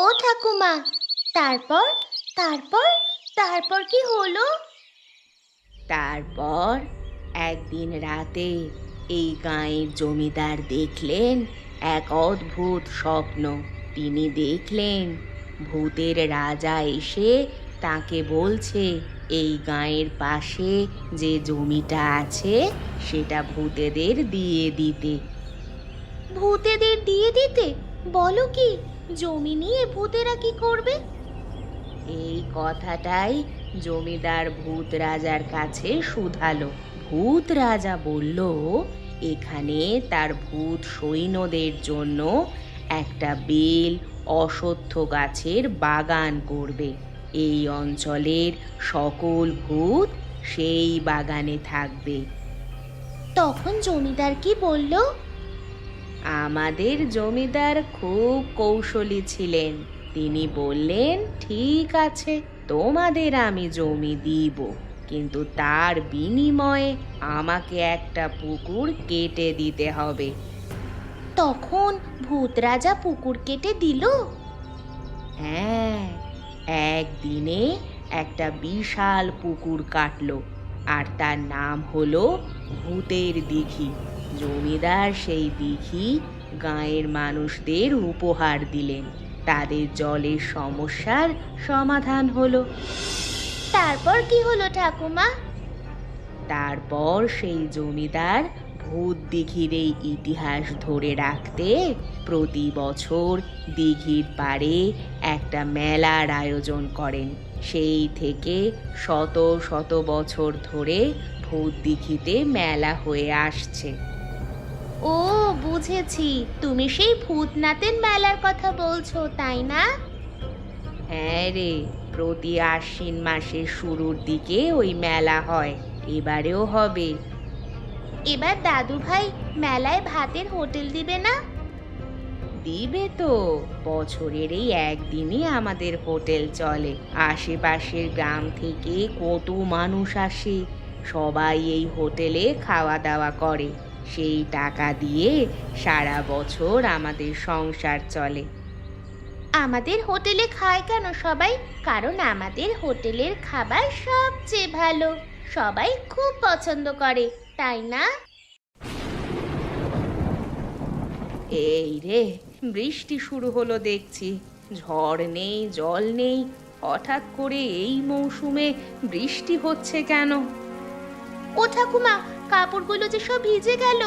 ও ঠাকুমা, তারপর তারপর তারপর কি হলো? তারপর একদিন রাতে এই গাঁয়ের জমিদার দেখলেন এক অদ্ভুত স্বপ্ন। তিনি দেখলেন ভূতের রাজা এসে তাকে বলছে এই গাঁয়ের পাশে যে জমিটা আছে সেটা ভূতেদের দিয়ে দিতে। ভূতেদের দিয়ে দিতে? বলো কি, জমি নিয়ে ভূতেরা কি করবে? এই কথাটাই জমিদার ভূত রাজার কাছে শুধালো। ভূত রাজা বলল এখানে তার ভূত সৈন্যদের জন্য একটা বেল অশ্বত্থ গাছের বাগান করবে। এই অঞ্চলের সকল ভূত সেই বাগানে থাকবে। তখন জমিদার কি বলল? আমাদের জমিদার খুব কৌশলী ছিলেন। তিনি বললেন, ঠিক আছে, তোমাদের আমি জমি দিব, কিন্তু তার বিনিময়ে আমাকে একটা পুকুর কেটে দিতে হবে। তখন ভূত রাজা পুকুর কেটে দিল? হ্যাঁ, একদিনে একটা বিশাল পুকুর কাটলো, আর তার নাম হলো ভূতের দিঘি। জমিদার সেই দিঘি গাঁয়ের মানুষদের উপহার দিলেন। তাদের জলের সমস্যার সমাধান হলো। তারপর কি হলো ঠাকুমা? তারপর সেই জমিদার ভূত দিঘির এই ইতিহাস ধরে রাখতে প্রতি বছর দিঘির পাড়ে একটা মেলার আয়োজন করেন। সেই থেকে শত শত বছর ধরে ভূত দিঘিতে মেলা হয়ে আসছে। ও, বুঝেছি, তুমি সেই ভূতনাথের মেলার কথা বলছো, তাই না? হ্যাঁ রে, প্রতি আশ্বিন মাসের শুরুর দিকে ওই মেলা হয়। এবারেও হবে। এবার দাদু ভাই মেলায় ভাতের হোটেল দিবে না? দিবে তো। বছরের এই একদিনই আমাদের হোটেল চলে। আশেপাশের গ্রাম থেকে কত মানুষ আসে, সবাই এই হোটেলে খাওয়া দাওয়া করে। সেই টাকা দিয়ে সারা বছর আমাদের সংসার চলে। আমাদের হোটেলে খায় কেন সবাই? কারণ আমাদের হোটেলের খাবার সবচেয়ে ভালো, সবাই খুব পছন্দ করে, তাই না? এই রে, বৃষ্টি শুরু হলো দেখছি। ঝড় নেই, জল নেই, হঠাৎ করে এই মৌসুমে বৃষ্টি হচ্ছে কেন? ও ঠাকুমা, কাপড়গুলো যে সব ভিজে গেল।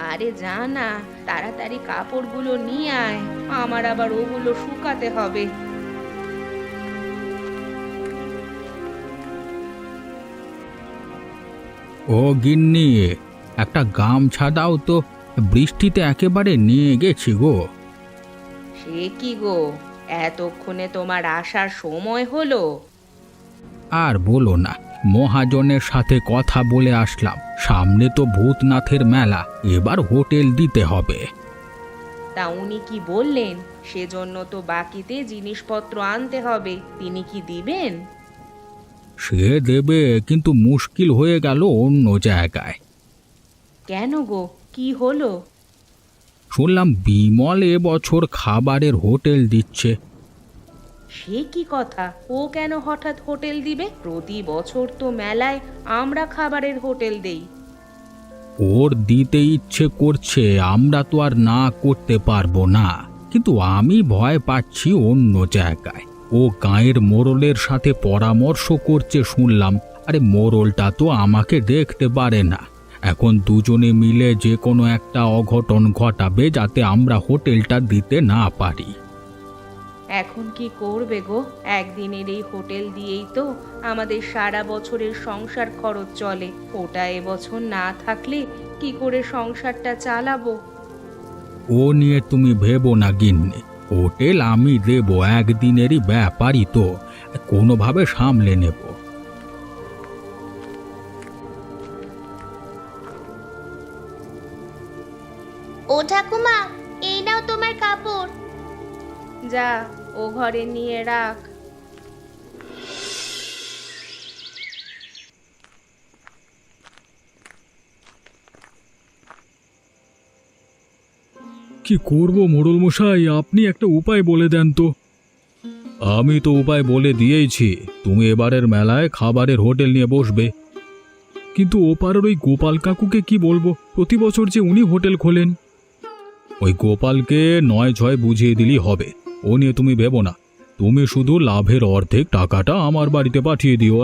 আরে যা না, তাড়াতাড়ি কাপড়গুলো নিয়ে আয়, আমার আবার ওগুলো শুকাতে হবে। ও গিন্নি, একটা গামছা দাও তো, বৃষ্টিতে একেবারে নিয়ে গেছি গো। সে কি গো, এতক্ষণে তোমার আসার সময় হলো? আর বলো না, মহাজনের সাথে কথা বলে আসলাম, সামনে তো ভূতনাথের মেলা, এবার হোটেল দিতে হবে। তা উনি কি বললেন? সেজন্য তো বাকিতে জিনিসপত্র আনতে হবে, তিনি কি দিবেন? সে দেবে, কিন্তু মুশকিল হয়ে গেল অন্য জায়গায়। কেন গো, কি হলো? শুনলাম বিমল এবছর খাবারের হোটেল দিচ্ছে। সে কি কথা? ও কেন হঠাৎ হোটেল দিবে? প্রতি বছর তো মেলায় আমরা খাবারের হোটেল দেই। ওর দিতে ইচ্ছে করছে, আমরা তো আর না করতে পারবো না, কিন্তু আমি ভয় পাচ্ছি অন্য জায়গায়। ও গাঁয়ের মোড়লের সাথে পরামর্শ করছে শুনলাম। আরে মোড়লটা তো আমাকে দেখতে পারে না। এখন দুজনে মিলে যে কোনো একটা অঘটন ঘটাবে যাতে আমরা হোটেলটা দিতে না পারি। এখন কি করবে গো? একদিনের এই হোটেল দিয়েই তো আমাদের সারা বছরের সংসার খরচ চলে। ওটা এবছর না থাকলে কি করে সংসারটা চালাবো? ও নিয়ে তুমি ভেবো না গিন্নি, হোটেল আমি দেব, একদিনেরই ব্যাপারই তো, কোনোভাবে সামলে নেব। ও ঠাকুমা, এই নাও তোমার কাপড়। যা, ও ঘরে নিয়ে রাখ। কি করব মোড়ল মশাই, আপনি একটা উপায় বলে দেন তো। আমি তো উপায় বলে দিয়েইছি, তুমি এবারের মেলায় খাবারের হোটেল নিয়ে বসবে। কিন্তু ওপারের ওই গোপাল কাকুকে কি বলবো, প্রতি বছর যে উনি হোটেল খোলেন। ওই গোপালকে নয় ছয় বুঝিয়ে দিলেই হবে, ও নিয়ে তুমি ভেবো না। তুমি শুধু লাভের অর্ধেক টাকাটা আমার বাড়িতে পাঠিয়ে দিও।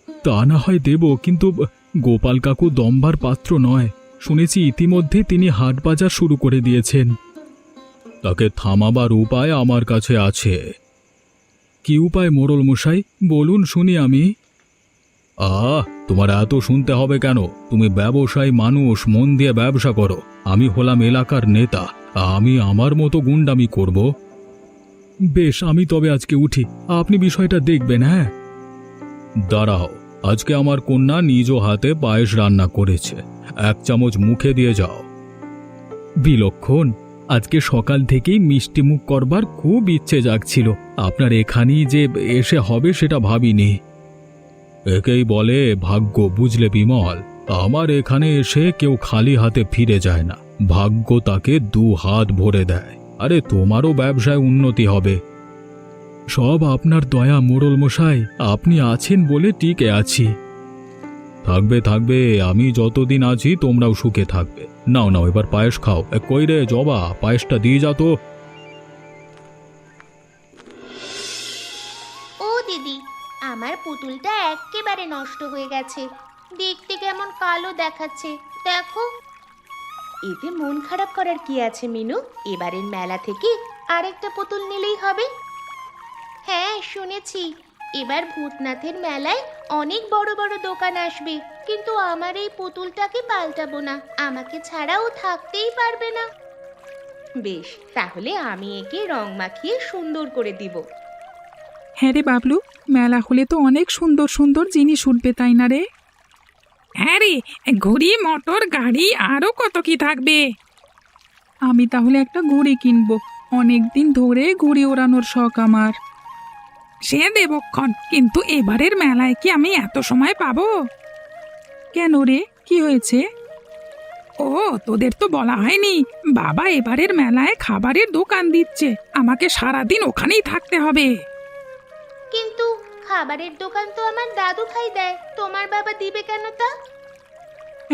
তা না হয় দেব, কিন্তু গোপাল কাকু দম্বার পাত্র নয়। শুনেছি ইতিমধ্যে তিনি হাট বাজার শুরু করে দিয়েছেন। তাকে থামাবার উপায় আমার কাছে আছে। কি উপায় মোড়ল মশাই, বলুন শুনি আমি। তোমার এত শুনতে হবে কেন? তুমি ব্যবসায়ী মানুষ, মন দিয়ে ব্যবসা করো। আমি হলাম এলাকার নেতা, আমি আমার মতো গুন্ডামি করব। বেশ, আমি তবে আজকে উঠি, আপনি বিষয়টা দেখবেন। হ্যাঁ, দাঁড়াও, আজকে আমার কন্যা নিজ হাতে পায়েস রান্না করেছে, 1 চামচ মুখে দিয়ে যাও। বিলক্ষণ, আজকে সকাল থেকেই মিষ্টি মুখ করবার খুব ইচ্ছে জাগছিল। আপনার এখানেই যে এসে হবে সেটা ভাবিনি। একেই বলে ভাগ্য, বুঝলে বিমল। আমার এখানে এসে কেউ খালি হাতে ফিরে যায় না, ভাগ্য তাকে 2 হাত ভরে দেয়। আরে তোমারও ব্যবসায় উন্নতি হবে। সব আপনার দয়া মোড়ল মশাই, আপনি আছেন বলে টিকে আছি। থাকবে থাকবে, আমি যতদিন আছি তোমরাও সুখে থাকবে। নাও নাও, এবার পায়েস খাও। কই রে জবা, পায়েসটা দিয়ে যা তো। ও দিদি, আমার পুতুলটা একেবারে নষ্ট হয়ে গেছে। দেখতে কেমন কালো দেখাচ্ছে, দেখো। এতে মন খারাপ করার কি আছে মিনু? এবারের মেলা থেকে আরেকটা পুতুল নিলেই হবে। হ্যাঁ, শুনেছি এবার ভূতনাথের মেলায় অনেক বড় বড় দোকান আসবে, কিন্তু আমার এই পুতুলটাকে পাল্টাবো না, আমাকে ছাড়াও থাকতেই পারবে না। বেশ, তাহলে আমি একে রং মাখিয়ে সুন্দর করে দিব। হ্যাঁ রে বাবলু, মেলা হলে তো অনেক সুন্দর সুন্দর জিনিস উঠবে, তাই না রে? হ্যাঁ রে, ঘড়ি, মোটর গাড়ি, আরো কত কি থাকবে। আমি তাহলে একটা ঘড়ি কিনবো, অনেক দিন ধরে ঘুড়ি ওড়ানোর শখ আমার। সে দেবক্ষণ, কিন্তু এবারের মেলায় কি আমি এত সময় পাবো? কেন রে, কি হয়েছে? ও, তোদের তো বলা হয়নি, বাবা এবারের মেলায় খাবারের দোকান দিচ্ছে, আমাকে সারাদিন ওখানেই থাকতে হবে। কিন্তু খাবারের দোকান তো আমার দাদু ভাই দেয়, তোমার বাবা দিবে কেন তা?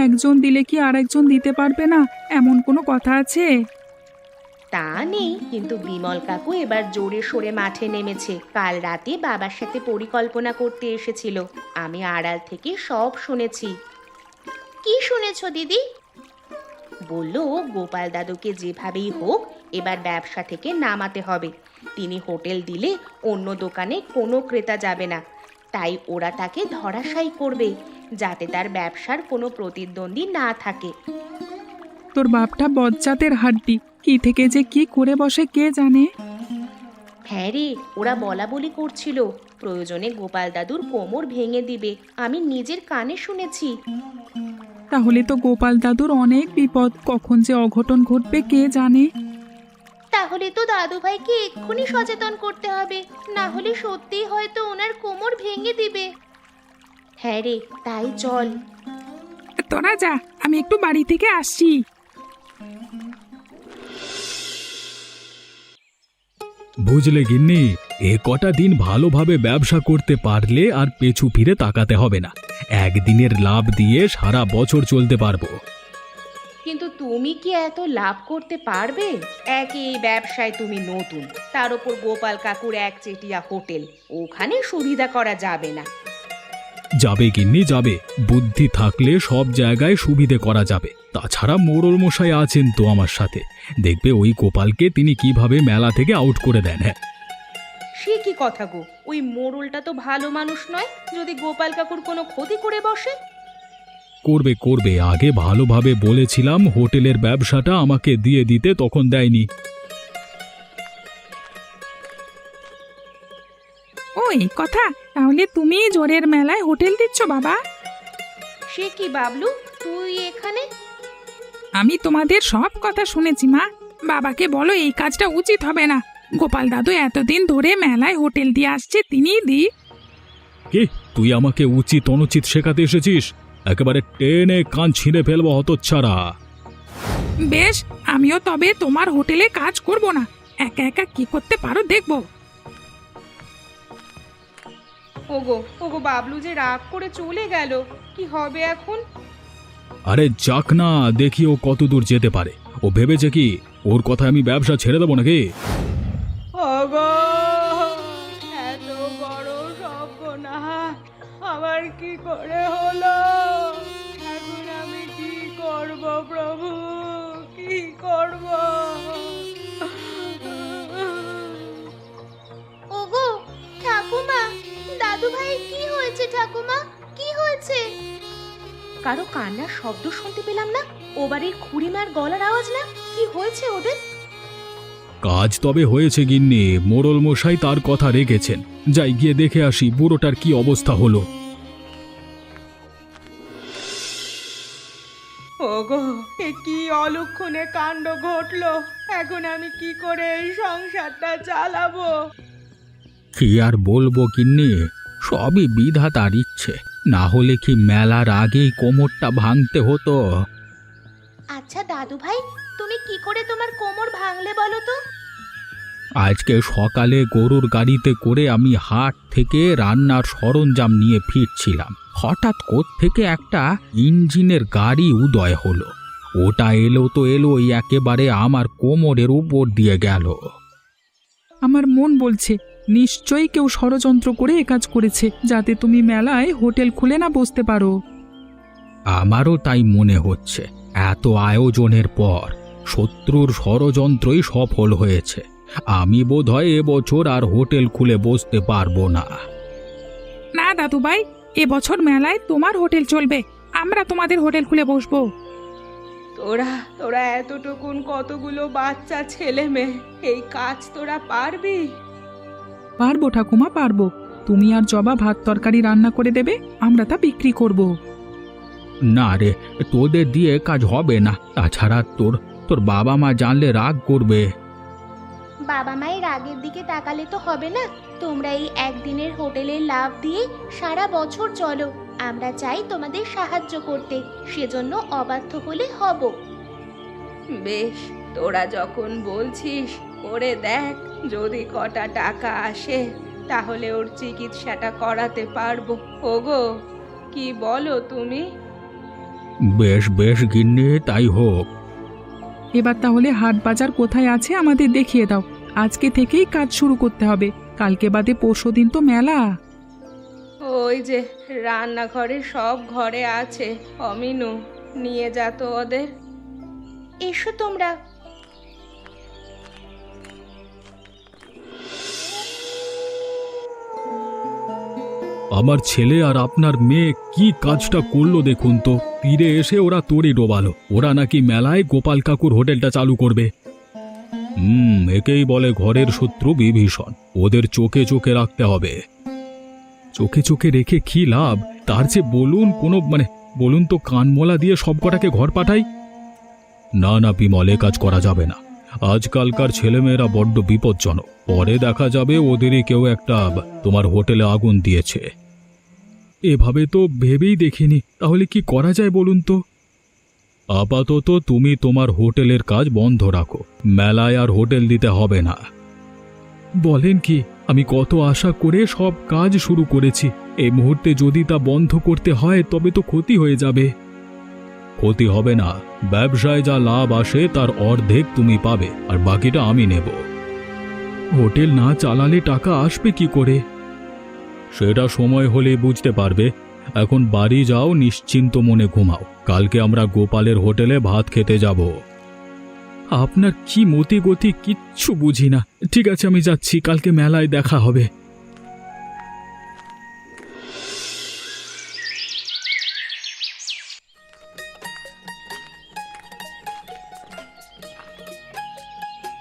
একজন দিলে কি আর একজন দিতে পারবে না, এমন কোনো কথা আছে? তা নেই, কিন্তু বিমল কাকু এবার জোরে সোরে মাঠে নেমেছে। কাল রাতে বাবার সাথে পরিকল্পনা করতে এসেছিল, আমি আড়াল থেকে সব শুনেছি। কি শুনেছো দিদি? বলল গোপাল দাদুকে যেভাবেই হোক এবার ব্যবসা থেকে নামাতে হবে। তিনি হোটেল দিলে অন্য দোকানে কোনো ক্রেতা যাবে না, তাই ওরা তাকে ধরাশায়ী করবে, যাতে তার ব্যবসার কোনো প্রতিদ্বন্দ্বী না থাকে। তোর বাপটা বজ্জাতের হাড্ডি, কি থেকে যে কি করে বসে কে জানে। হ্যাঁ রে, ওরা বলা বলি করছিল প্রয়োজনে গোপাল দাদুর কোমর ভেঙে দিবে, আমি নিজের কানে শুনেছি। তাহলে তো গোপাল দাদুর অনেক বিপদ, কখন যে অঘটন ঘটবে কে জানে। তাহলে তো দাদু ভাইকে এক্ষুনি সচেতন করতে হবে, না হলে সত্যিই হয়তো ওনার কোমর ভেঙে দিবে। হ্যাঁ রে, তাই চল। তোরা যা, আমি একটু বাড়ি থেকে আসছি। বুঝলে গিন্নি, এ কটা দিন ভালোভাবে ব্যবসা করতে পারলে আর পেছু ফিরে তাকাতে হবে না। একদিনের লাভ দিয়ে সারা বছর চলতে পারবো। কিন্তু তুমি কি এত লাভ করতে পারবে? এই ব্যবসায় তুমি নতুন, তার উপর গোপাল কাকুর একচেটিয়া হোটেল, ওখানে সুবিধা করা যাবে না। যাবে গিন্নি যাবে, বুদ্ধি থাকলে সব জায়গায় সুবিধে করা যাবে। তাছাড়া মোড়ল মশাই আছেন তো আমার সাথে, দেখবে ওই গোপালকে তিনি কিভাবে মেলা থেকে আউট করে দেন। হ্যাঁ, সে কি কথা গো, ওই মোড়লটা তো ভালো মানুষ নয়, যদি গোপাল কাকুর কোনো ক্ষতি করে বসে। করবে করবে, আগে ভালোভাবে বলেছিলাম হোটেলের ব্যবসাটা আমাকে দিয়ে দিতে, তখন দেয়নি। ওই কথা, তাহলে তুমি জোরের মেলায় হোটেল দিচ্ছ বাবা? সে কি বাবলু, তুই এখানে? আমি তোমাদের সব কথা শুনেছি মা, বাবাকে বলো এই কাজটা উচিত হবে না। গোপাল দাদু এতদিন ধরে মেলায় হোটেল দিয়ে আসছে, তিনিই দিক। কি, তুই আমাকে উচিত অনুচিত শেখাতে এসেছিস? একেবারে টেনে কান ছিঁড়ে ফেলবো হতচ্ছাড়া। বেশ, আমিও তবে তোমার হোটেলে কাজ করব না, একা একা কি করতে পারো দেখবো। ওগো ওগো, বাবলু যে রাগ করে চলে গেল, কি হবে এখন? আরে যাক না, দেখি ও কত দূর যেতে পারে। ও ভেবেছে কি ওর কথায় আমি ব্যবসা ছেড়ে দেবো নাকি? ওগো, এত বড় সর্বনাশ আমার কি করে হলো? এখন আমি কি করব প্রভু, কি করব? ওগো ঠাকুমা, দাদু ভাই কি হয়েছে? ঠাকুমা কি হয়েছে? কারো কান্নার শব্দ শুনতে পেলাম না, ও বাড়ির খুড়িমার গলার আওয়াজ না, কি হয়েছে ওদের? কাজ তবে হয়েছে গিন্নি, মোড়ল মশাই তার কথা রেখেছেন। যাই গিয়ে দেখে আসি বুড়োটার কি অবস্থা হলো। ওগো, এ কি অলক্ষণে কাণ্ড ঘটলো? এখন আমি কি করে এই সংসারটা চালাবো? কি আর বলবো গিন্নি, সবই বিধাতার ইচ্ছে। না হলে কি মেলার আগেই কোমরটা ভাঙতে হতো। আচ্ছা দাদু ভাই, তুমি কি করে তোমার কোমর ভাঙলে বলো তো? আজকে সকালে গরুর গাড়িতে করে আমি হাট থেকে রান্নার সরঞ্জাম নিয়ে ফিরছিলাম। হঠাৎ কোত্থেকে একটা ইঞ্জিনের গাড়ি উদয় হলো। ওটা এলো তো এলোই, একেবারে আমার কোমরের উপর দিয়ে গেল। আমার মন বলছে নিশ্চয়ই কেউ ষড়যন্ত্র করে এ কাজ করেছে, যাতে তুমি মেলায় হোটেল খুলে না বসতে পারো। আমারও তাই মনে হচ্ছে। এত আয়োজনের পর শত্রুর ষড়যন্ত্রই সফল হয়েছে। আমি বোধহয় এবছর আর হোটেল খুলে বসতে পারবো না। না দাদু ভাই, এবছর মেলায় তোমার হোটেল চলবে, আমরা তোমাদের হোটেল খুলে বসবো। তোরা তোরা এতটুকুন কতগুলো বাচ্চা ছেলে মেয়ে, এই কাজ তোরা পারবি? পারবো ঠাকুমা, পারবো। তুমি আর জবা ভাত তরকারি রান্না করে দেবে, আমরা তা বিক্রি করব। না রে, তোদের দিয়ে কাজ হবে না। তাছাড়া তোর তোর বাবা মা জানলে রাগ করবে। বাবা মায়ের আগের দিকে তাকালে তো হবে না। তোমরা এই একদিনের হোটেলের লাভ দিয়ে সারা বছর চলো। আমরা চাই তোমাদের সাহায্য করতে, সেজন্য অবাধ্য হলে হব। বেশ, তোরা যখন বলছিস করে দেখ, যদি কটা টাকা আসে তাহলে ওর চিকিৎসাটা করাতে পারবো। ওগো, কি বলো তুমি? বেশ বেশ গিন্নি, তাই হোক। এবার তাহলে হাট বাজার কোথায় আছে আমাদের দেখিয়ে দাও। আজকে থেকেই কাজ শুরু করতে হবে, কালকে বাদে পরশুদিন তো মেলা। ওই যে রান্নাঘরে সব ঘরে আছে, অমিনু, নিয়ে যা তো ওদের। এসো তোমরা। আমার ছেলে আর আপনার মেয়ে কি কাজটা করলো দেখুন তো। তীরে এসে ওরা তড়ি ডোবালো। ওরা নাকি মেলায় গোপাল কাকুর হোটেলটা চালু করবে। একেই বলে ঘরের শত্রু বিভীষণ। ওদের চোখে চোখে রাখতে হবে। চোখে চোখে রেখে কি লাভ? তার চেয়ে বলুন বলুন তো কানমলা দিয়ে সব কটাকে ঘর পাঠাই। না না বিমল, এ কাজ করা যাবে না। আজকালকার ছেলেমেয়েরা বড্ড বিপজ্জনক। পরে দেখা যাবে ওদেরই কেউ একটা তোমার হোটেলে আগুন দিয়েছে। এভাবে তো ভেবেই দেখিনি। তাহলে কি করা যায় বলুন তো? আপাতত তুমি তোমার হোটেলের কাজ বন্ধ রাখো। মেলায় আর হোটেল দিতে হবে না। বলেন কি? আমি কত আশা করে সব কাজ শুরু করেছি। এই মুহূর্তে যদি তা বন্ধ করতে হয় তবে তো ক্ষতি হয়ে যাবে। ক্ষতি হবে না। ব্যবসায় যা লাভ আসে তার অর্ধেক তুমি পাবে, আর বাকিটা আমি নেব। হোটেল না চালালে টাকা আসবে কি করে? সেটা সময় হলে বুঝতে পারবে। এখন বাড়ি যাও, নিশ্চিন্ত মনে ঘুমাও। কালকে আমরা গোপালের হোটেলে ভাত খেতে যাব। আপনার কি মতি গতি কিচ্ছু বুঝি না। ঠিক আছে, আমি যাচ্ছি, কালকে মেলায় দেখা হবে।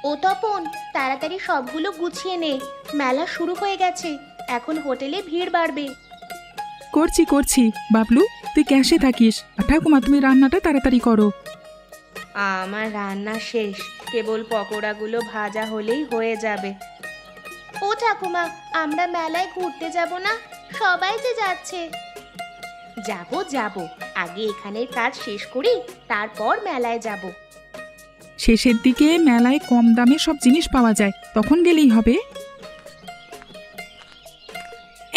ও তপন, তাড়াতাড়ি সবগুলো গুছিয়ে নে, মেলা শুরু হয়ে গেছে। এখন হোটেলে ভিড় বাড়বে। করছি করছি। বাবলু, তুই ক্যাশে থাকিস, আর ঠাকুমা তুমি রান্নাটা তাড়াতাড়ি করো। আমার রান্না শেষ, কেবল পকোড়াগুলো ভাজা হলেই হয়ে যাবে। ও ঠাকুমা, আমরা মেলায় ঘুরতে যাব না? সবাই যে যাচ্ছে। যাব যাব, আগে এখানের কাজ শেষ করি, তারপর মেলায় যাব। শেষের দিকে মেলায় কম দামে সব জিনিস পাওয়া যায়, তখন গেলেই হবে।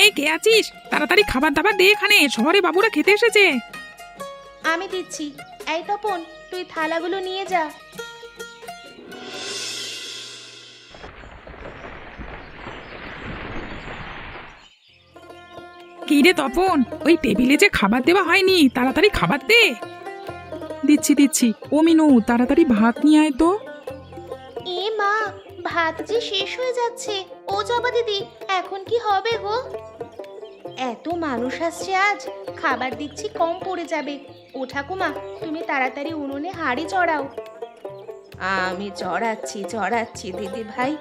এই কে আছিস? তাড়াতাড়ি খাবার দাবার দে, এখানে শহরে বাবুরা খেতে এসেছে। আমি দিচ্ছি। এই তপন, তুই থালাগুলো নিয়ে যা। কি রে তপন, ওই টেবিলে যে খাবার দেওয়া হয়নি, তাড়াতাড়ি খাবার দে। দিচ্ছি দিচ্ছি। ও মিনু, তাড়াতাড়ি ভাত নিয়ে আয় তো। এ মা, ভাত যে শেষ হয়ে যাচ্ছে। ও জবা দিদি, এখন কি হবে গো? এত মানুষ আসছে আজ, খাবার দিচ্ছি কম পড়ে যাবে। ও ঠাকুমা, তুমি তাড়াতাড়ি উনুনে হাঁড়ি চড়াও। আমি চড়াচ্ছি দিদি ভাই,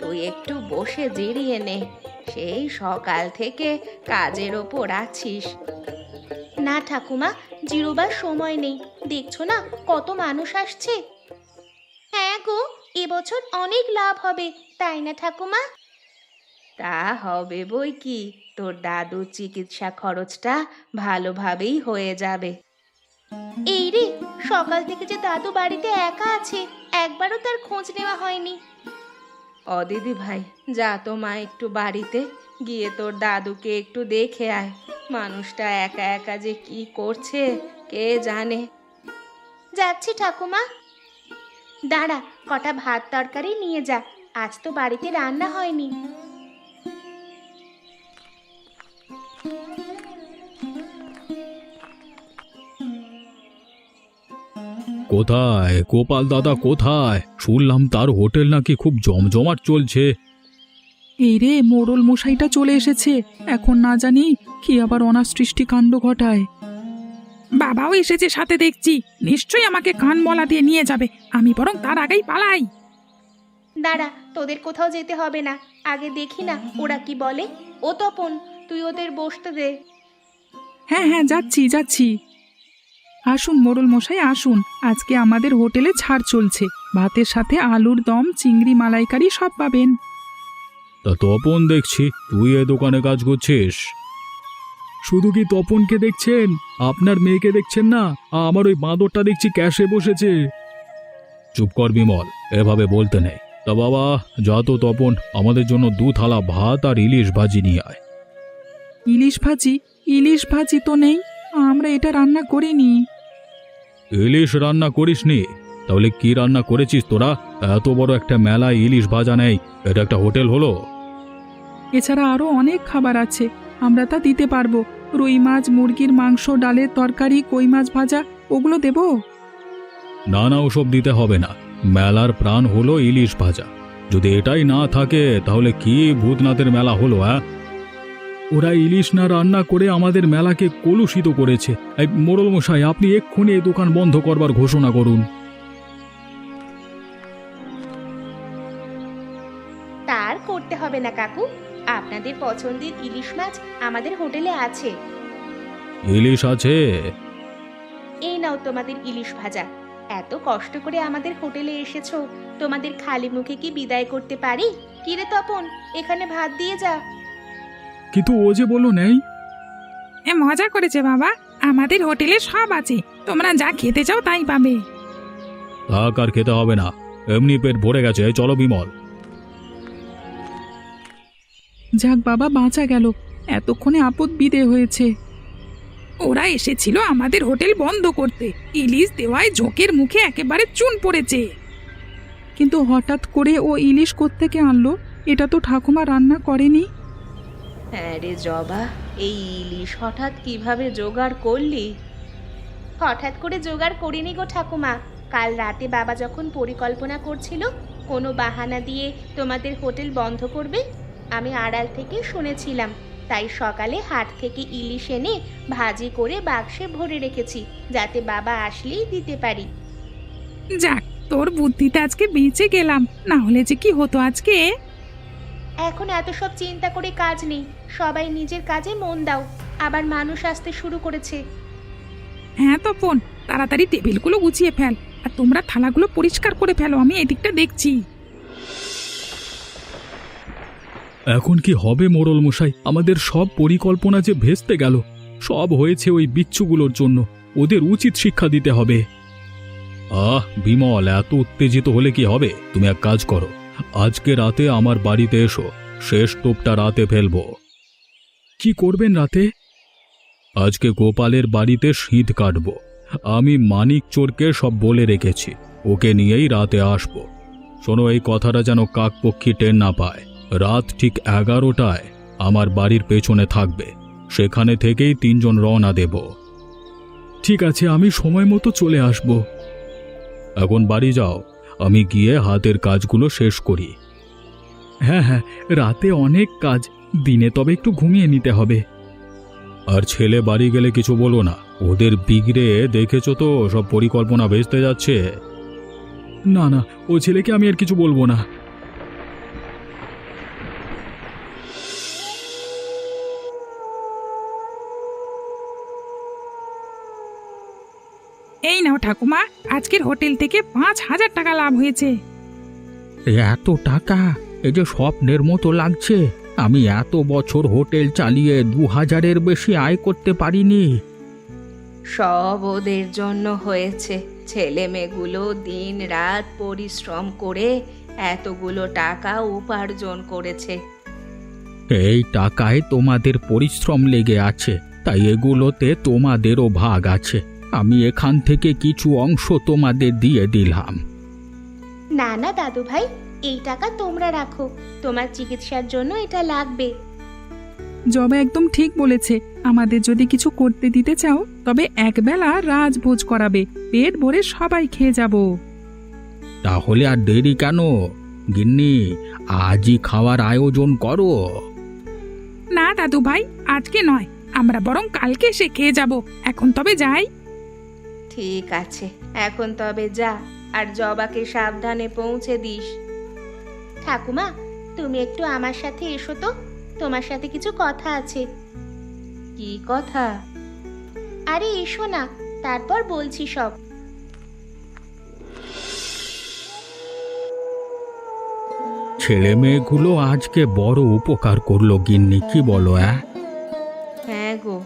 তুই একটু বসে জিরিয়ে নে। সেই সকাল থেকে কাজের ওপর আছিস। না ঠাকুমা, জিরোবার সময় নেই। দেখছো না কত মানুষ আসছে? হ্যাঁ গো, এবছর অনেক লাভ হবে, তাই না ঠাকুমা? তা হবে বই কি, তোর দাদুর চিকিৎসা খরচটা ভালোভাবেই হয়ে যাবে। এই রে, সকাল থেকে যে দাদু বাড়িতে একা আছে, একবারও তার খোঁজ নেওয়া হয়নি। দিদি ভাই, যা তো মা একটু বাড়িতে গিয়ে তোর দাদুকে একটু দেখে আয়। মানুষটা একা একা যে কি করছে কে জানে। যাচ্ছি ঠাকুমা। দাঁড়া, কটা ভাত তরকারি নিয়ে যা, আজ তো বাড়িতে রান্না হয়নি। কোথায় গোপাল দাদা, কোথায়? শুনলাম তার হোটেল নাকি খুব জমজমাট চলছে। এই রে, মোড়ল মশাইটা চলে এসেছে। এখন না জানি কি আবার অনাসৃষ্টি কাণ্ড ঘটায়। বাবাও এসেছে সাথে দেখছি, নিশ্চয়ই আমাকে কান মলা দিয়ে নিয়ে যাবে। আমি বরং তার আগেই পালাই। দাঁড়া, তোদের কোথাও যেতে হবে না, আগে দেখি না ওরা কি বলে। ও তপন, তুই ওদের বসতে দে। হ্যাঁ হ্যাঁ, যাচ্ছি যাচ্ছি। আসুন মোড়ল মশাই, আসুন। আজকে আমাদের হোটেলে ছাড় চলছে। ভাতের সাথে আলুর দম, চিংড়ি মালাইকারি সব পাবেন। তা তপন, দেখছি তুই এ দোকানে কাজ করছিস। শুধু কি তপনকে দেখছেন? আপনার মেয়েকে দেখছেন না? আমার ওই বাঁদরটা দেখছি ক্যাশে বসেছে। চুপ কর বিমল, এভাবে বলতে নেই। তা বাবা, যা তো তপন, আমাদের জন্য 2 থালা ভাত আর ইলিশ ভাজি নিয়ে আয়। ইলিশ ভাজি? ইলিশ ভাজি তো নেই, আমরা এটা রান্না করিনি। ইলিশ রান্না করিসনি? তাহলে কি রান্না করেছিস তোরা? এত বড় একটা মেলায় ইলিশ ভাজা নেই, এটা একটা হোটেল হলো? এছাড়া আরো অনেক খাবার আছে, আমরা তা দিতে পারবো। রুই মাছ, মুরগির মাংস, ডালের তরকারি, কই মাছ ভাজা, ওগুলো দেবো? না না, ওসব দিতে হবে না। মেলার প্রাণ হলো ইলিশ ভাজা। যদি এটাই না থাকে তাহলে কি ভূতনাথের মেলা হলো? ওরা ইলিশ না রান্না করে আমাদের মেলাকে কলুষিত করেছে। এই মোড়ল মশাই, আপনি এক্ষুনি এই দোকান বন্ধ করবার ঘোষণা করুন। তার করতে হবে না কাকু, আপনাদের পছন্দের ইলিশ মাছ আমাদের হোটেলে আছে। ইলিশ আছে? এই নাও তোমাদের ইলিশ ভাজা। এত কষ্ট করে আমাদের হোটেলে এসেছো, তোমাদের খালি মুখে কি বিদায় করতে পারি? কিরে তপন, এখানে ভাত দিয়ে যা। কিন্তু ও যে বললো নেই। মজা করেছে বাবা, আমাদের হোটেলে সব আছে, তোমরা যা খেতে চাও তাই পাবে। থাক, আর খেতে হবে না, এমনি পেট ভরে গেছে। চলো বিমল। যাক বাবা, বাঁচা গেল। এতক্ষণে আপদ বিদে হয়েছে। ওরা এসেছিল আমাদের হোটেল বন্ধ করতে, ইলিশ দেওয়ায় ঝোঁকের মুখে একেবারে চুন পড়েছে। কিন্তু হঠাৎ করে ও ইলিশ কোত্থেকে আনলো? এটা তো ঠাকুমা রান্না করেনি। হ্যাঁ রে জবা, এই ইলিশ হঠাৎ কিভাবে জোগাড় করলি? হঠাৎ করে জোগাড় করিনি গো ঠাকুমা। কাল রাতে বাবা যখন পরিকল্পনা করছিল কোনো বাহানা দিয়ে তোমাদের হোটেল বন্ধ করবে, আমি আড়াল থেকে শুনেছিলাম। তাই সকালে হাট থেকে ইলিশ এনে ভাজি করে বাক্সে ভরে রেখেছি, যাতে বাবা আসলেই দিতে পারি। যাক, তোর বুদ্ধিতে আজকে বেঁচে গেলাম, না হলে যে কি হতো আজকে। এখন এত সব চিন্তা করে কাজ নেই, সবাই নিজের কাজে মন দাও। আবার মানুষ আসতে শুরু করেছে। হ্যাঁ তপন, তাড়াতাড়ি টেবিলগুলো গুছিয়ে ফেল, আর তোমরা থালাগুলো পরিষ্কার করে ফেলো, আমি এদিকটা দেখছি। এখন কি হবে মোড়ল মশাই? আমাদের সব পরিকল্পনা যে ভেস্তে গেল। সব হয়েছে ওই বিচ্ছুগুলোর জন্য। ওদের উচিত শিক্ষা দিতে হবে। বিমল, এত উত্তেজিত হলে কি হবে? তুমি এক কাজ করো, আজকে রাতে আমার বাড়িতে এসো, শেষ টোপটা রাতে ফেলবো। কি করবেন রাতে? আজকে গোপালের বাড়িতে শীত কাটবো। আমি মানিক চোরকে সব বলে রেখেছি, ওকে নিয়েই রাতে আসবো। শোনো, এই কথাটা যেন কাকপক্ষী টের না পায়। রাত ঠিক 11টায় আমার বাড়ির পেছনে থাকবে, সেখানে থেকেই 3 জন রওনা দেব। ঠিক আছে, আমি সময় মতো চলে আসব। এখন বাড়ি যাও, আমি গিয়ে হাতের কাজগুলো শেষ করি। হ্যাঁ হ্যাঁ, রাতে অনেক কাজ, দিনে তবে একটু ঘুমিয়ে নিতে হবে। আর ছেলে বাড়ি গেলে কিছু বলো না, ওদের বিগড়ে দেখেছো তো, সব পরিকল্পনা ভেস্তে যাচ্ছে। না না, ও ছেলেকে আমি আর কিছু বলবো না। এই নাও ঠাকুমা, আজকের হোটেল থেকে 5,000 টাকা লাভ হয়েছে। এত টাকা? এই যে স্বপ্নের মতো লাগছে। আমি এত বছর হোটেল চালিয়ে 2000-এর বেশি আয় করতে পারিনি। সব ওদের জন্য হয়েছে। ছেলে মেয়েগুলো দিন রাত পরিশ্রম করে এতগুলো টাকা উপার্জন করেছে। এই টাকায় তোমাদের পরিশ্রম লেগে আছে, তাই এগুলোতে তোমাদেরও ভাগ আছে। আমি এখান থেকে কিছু অংশ তোমাদের দিয়ে দিলাম। না না দাদু ভাই, এই টাকা তোমরা রাখো, তোমার চিকিৎসার জন্য এটা লাগবে। জবা একদম ঠিক বলেছে। আমাদের যদি কিছু করতে দিতে চাও তবে একবেলা রাজভোজ করাবে, পেট ভরে সবাই খেয়ে যাব। তাহলে আর দেরি কেন? গিন্নি, আজই খাওয়ার আয়োজন করো। না দাদু ভাই, আজকে নয়, আমরা বরং কালকে এসে খেয়ে যাব। এখন তবে যাই। ঠিক আছে, এখন তবে যা, আর জবাকে সাবধানে পৌঁছে দিস। ঠাকুমা, তুমি একটু আমার সাথে এসো তো, তোমার সাথে কিছু কথা আছে। কি কথা? আরে এসো না, তারপর বলছি সব। ছেলে মেয়েগুলো আজকে বড় উপকার করলো গিন্নি, কি বলো? হ্যাঁ গো,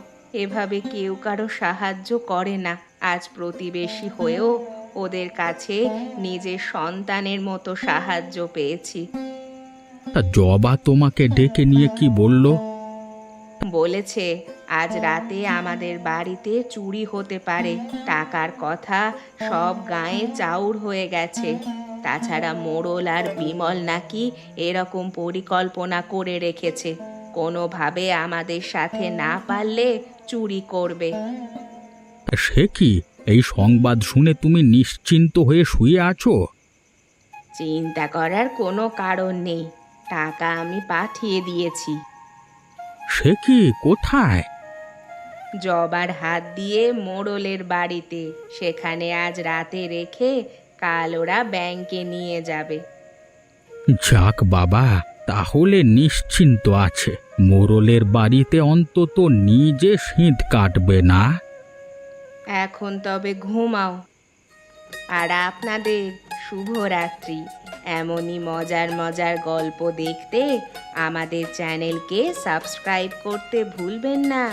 এভাবে কেউ কারো সাহায্য করে না। আজ প্রতিবেশী হয়েও ওদের কাছে নিজের সন্তানের মতো সাহায্য পেয়েছি। তা জবা তোমাকে ডেকে নিয়ে কি বলল? বলেছে আজ রাতে আমাদের বাড়িতে চুরি হতে পারে, টাকার কথা সব গায়ে চাউর হয়ে গেছে। তাছাড়া মোড়ল আর বিমল নাকি এরকম পরিকল্পনা করে রেখেছে, কোনোভাবে আমাদের সাথে না পারলে চুরি করবে। সে কি, এই সংবাদ শুনে তুমি নিশ্চিন্ত হয়ে শুয়ে আছো? চিন্তা করার কোনো কারণ নেই, টাকা আমি পাঠিয়ে দিয়েছি। সে কি, কোথায়? জবার হাত দিয়ে মোড়লের বাড়িতে, সেখানে আজ রাতে রেখে কাল ওরা ব্যাংকে নিয়ে যাবে। যাক বাবা, তাহলে নিশ্চিন্ত আছে। মোড়লের বাড়িতে অন্তত নিজে শীত কাটবে না। এখন তবে ঘুমাও, আর আপনাদের শুভরাত্রি। এমনই মজার মজার গল্প দেখতে আমাদের চ্যানেলকে সাবস্ক্রাইব করতে ভুলবেন না।